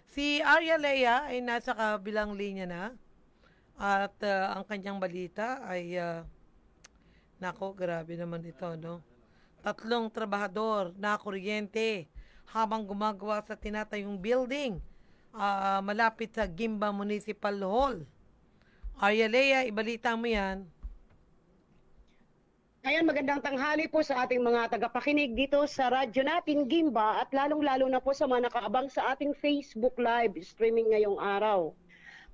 Si Arya Lea ay nasa kabilang linya na at ang kanyang balita ay nako, grabe naman ito, no? Tatlong trabahador na kuryente habang gumagawa sa tinatayong building malapit sa Gimba Municipal Hall. Arya Lea, ibalita mo yan. Ayan, magandang tanghali po sa ating mga tagapakinig dito sa radyo natin, Gimba, at lalong-lalo na po sa mga nakaabang sa ating Facebook Live streaming ngayong araw.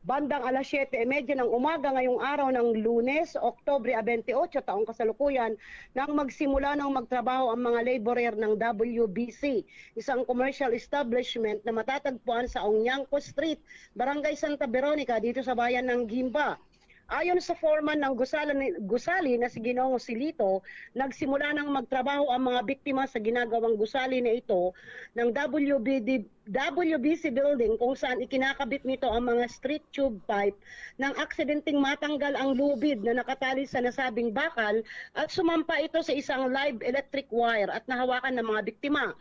Bandang alas 7:30 ng umaga ngayong araw ng Lunes, Oktubre 28, taong kasalukuyan, nang magsimula ng magtrabaho ang mga laborer ng WBC, isang commercial establishment na matatagpuan sa Onyangco Street, Barangay Santa Veronica, dito sa bayan ng Gimba. Ayon sa foreman ng gusali na si Ginoong Silito, nagsimula ng magtrabaho ang mga biktima sa ginagawang gusali na ito ng WBC building kung saan ikinakabit nito ang mga street tube pipe nang aksidenteng matanggal ang lubid na nakatali sa nasabing bakal at sumampa ito sa isang live electric wire at nahawakan ng mga biktima.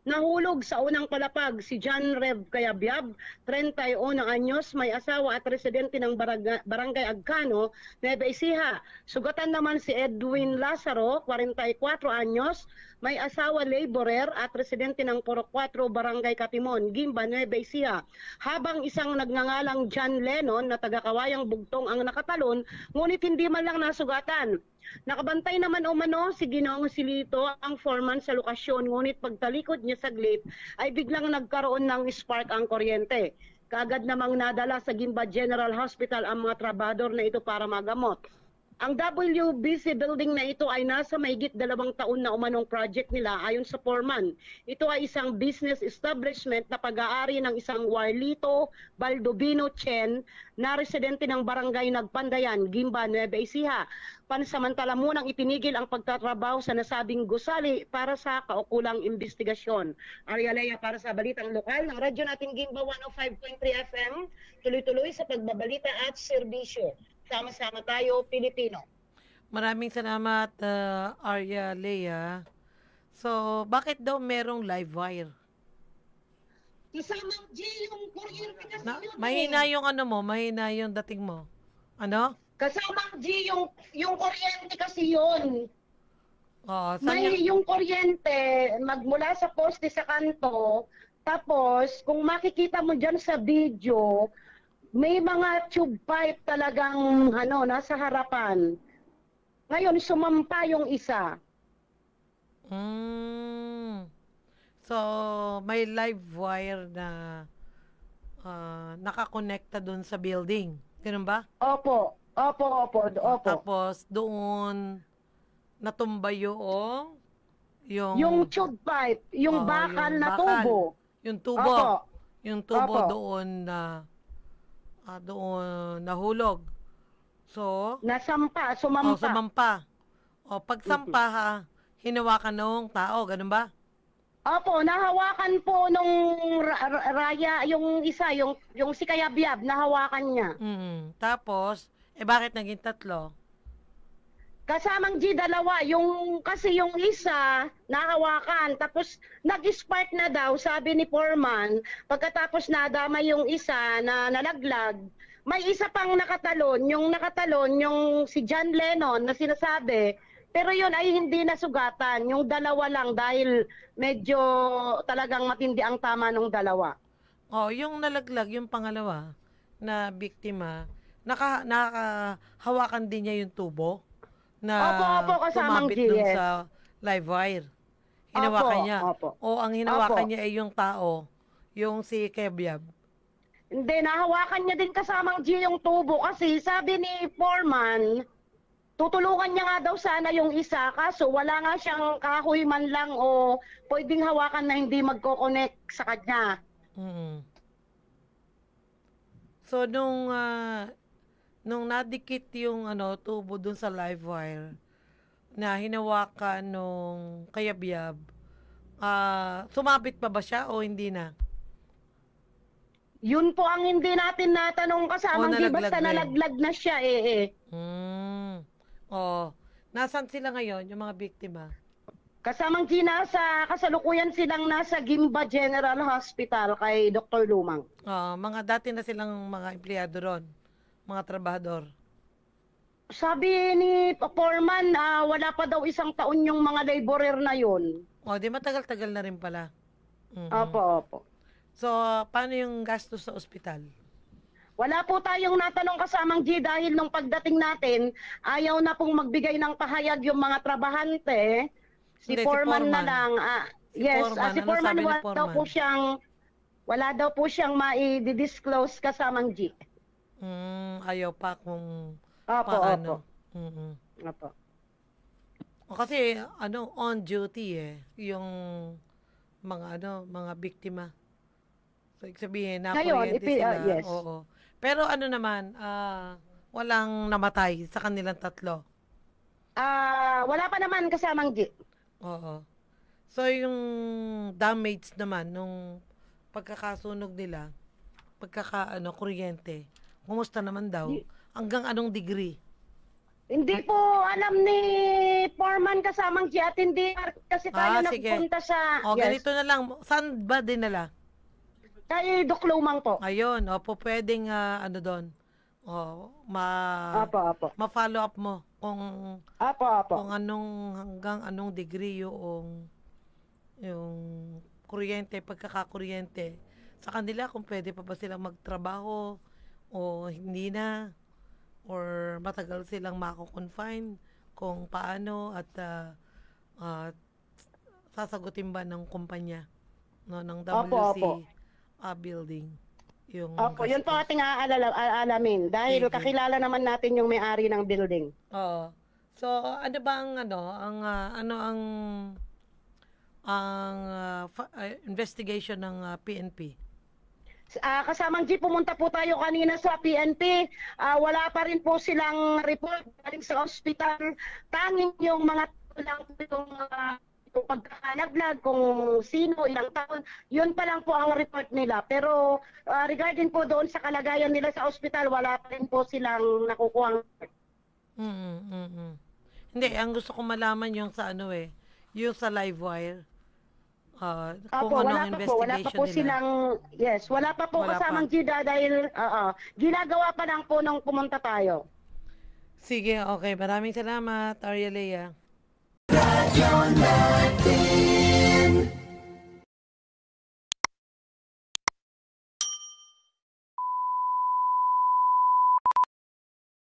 Nahulog sa unang palapag si John Rev Cayabyab, 31 anyos, may asawa at residente ng Barangay Agcano, Nueva Ecija. Sugatan naman si Edwin Lazaro, 44 anyos, may asawa laborer at residente ng Purok 4, Barangay Katimon, Gimba, Nueva Ecija. Habang isang nagngangalang John Lennon na taga-Kawayang Bugtong ang nakatalon, ngunit hindi man lang nasugatan. Nakabantay naman umano si Ginoong Silito, ang foreman sa lokasyon, ngunit pagtalikod niya saglit ay biglang nagkaroon ng spark ang kuryente. Kaagad namang nadala sa Gimba General Hospital ang mga trabador na ito para magamot. Ang WBC building na ito ay nasa mahigit 2 taon na umanong project nila ayon sa foreman. Ito ay isang business establishment na pag-aari ng isang Warlito Baldovino Chen na residente ng Barangay Nagpandayan, Gimba, Nueva Ecija. Pansamantala munang itinigil ang pagtatrabaho sa nasabing gusali para sa kaukulang investigasyon. Arya Lea para sa Balitang Lokal ng radyo natin Gimba 105.3 FM, tuloy-tuloy sa pagbabalita at serbisyo. Sama-sama tayo, Pilipino. Maraming salamat, Arya Lea. So, bakit daw merong live wire? Kasamang G yung kuryente kasi yun. Mahina yung ano mo, mahina yung dating mo. Ano? Kasamang G yung kuryente kasi yun. Oo, May yung kuryente magmula sa poste sa kanto, tapos kung makikita mo dyan sa video, may mga tube pipe talagang nasa harapan. Ngayon, sumampa yung isa. So, may live wire na nakakonekta dun sa building. Ganun ba? Opo. Tapos, doon natumba yung tube pipe, yung bakal na tubo. Yung tubo. Opo. Yung tubo Opo. doon nahulog. So, sumampa. Pagsampa hinawakan ng tao, ganun ba? Opo, nahawakan po nung raya, yung isa, yung si Kayabyab, nahawakan niya. Tapos, bakit naging 3? Kasamang G, 2, kasi yung isa, nahawakan, tapos nag-spark na daw, sabi ni foreman, pagkatapos nadama yung isa na nalaglag, may isa pang nakatalon, yung si John Lennon na sinasabi, pero yun ay hindi nasugatan, yung 2 lang dahil medyo talagang matindi ang tama ng 2. Yung nalaglag, yung pangalawa na biktima, nakahawakan din niya yung tubo na Opo, kasamang tumapit G, dun yes. sa live wire. Hinawakan niya. Opo. Ang hinawakan niya ay yung tao, yung si Kebyab. Hindi, nahawakan niya din kasamang G yung tubo kasi sabi ni foreman, tutulungan niya nga daw sana yung isa, kaso wala nga siyang kahoy man lang o pwedeng hawakan na hindi magko-connect sa kanya. So, nung nadikit yung tubo dun sa live wire na hinawakan nung Kayabyab, sumabit pa ba siya o hindi na? Yun po ang hindi natin natanong kasamang G, basta nalaglag na siya Nasaan sila ngayon, yung mga biktima? Kasamang Gina, sa kasalukuyan silang nasa Gimba General Hospital kay Dr. Lumang. Mga dati na silang mga empleyado ron, mga trabahador. Sabi ni Foreman, wala pa daw 1 taon yung mga laborer na yun. Di matagal-tagal na rin pala. Mhm. Opo, opo. So, paano yung gastos sa ospital? Wala po tayong natanong Kasamang G dahil nung pagdating natin, ayaw na pong magbigay ng pahayag yung mga trabahante. Si Hindi, si Foreman na Foreman. lang. Si Yes, Foreman, si ano Foreman, sabi ni Foreman? wala daw po siyang mai-disclose Kasamang G. Ayaw pa kung Opo, paano. opo. Mhm. Opo. Kasi on duty yung mga biktima. So, ibig sabihin na Ngayon, kuryente sila. yes. Oo. Pero naman, walang namatay sa kanilang tatlo. Wala pa naman Kasamang G. Oo. So, yung damage naman nung pagkakasunog nila, kuryente, kumusta naman daw? Hanggang anong degree? Hindi po alam ni Foreman Kasamang G at hindi kasi tayo Sige. nagpunta sa... Ganito na lang. Saan ba dinala? Kay Doc Lumang po. Ayun, pwedeng doon. Apo. Ma-follow up mo kung Apo. kung hanggang anong degree yung kuryente, pagkakakuryente sa kanila, kung pwede pa ba silang magtrabaho o hindi na, or matagal silang mako-confine, kung paano, at sasagutin ba ng kumpanya ng WC Opo. building yung Opo, yun po gastos. ating aalamin dahil Sige. kakilala naman natin yung may-ari ng building. Oo. So, ano ba ang investigation ng PNP? Kasamang G, pumunta po tayo kanina sa PNP. Wala pa rin po silang report galing sa ospital. Tanging yung mga lang yung pagkakalaglag, kung sino, ilang taon, yun pa lang po ang report nila. Pero regarding po doon sa kalagayan nila sa ospital, wala pa rin po silang nakukuhang report. Hindi, ang gusto ko malaman yung sa yung sa Livewire. Kung Opo, anong wala pa po investigation nila. silang, yes, wala pa po Wala Kasamang pa. Gida dahil, ginagawa pa lang po nung pumunta tayo. Sige, okay. Maraming salamat, Arya Lea. Radyo natin.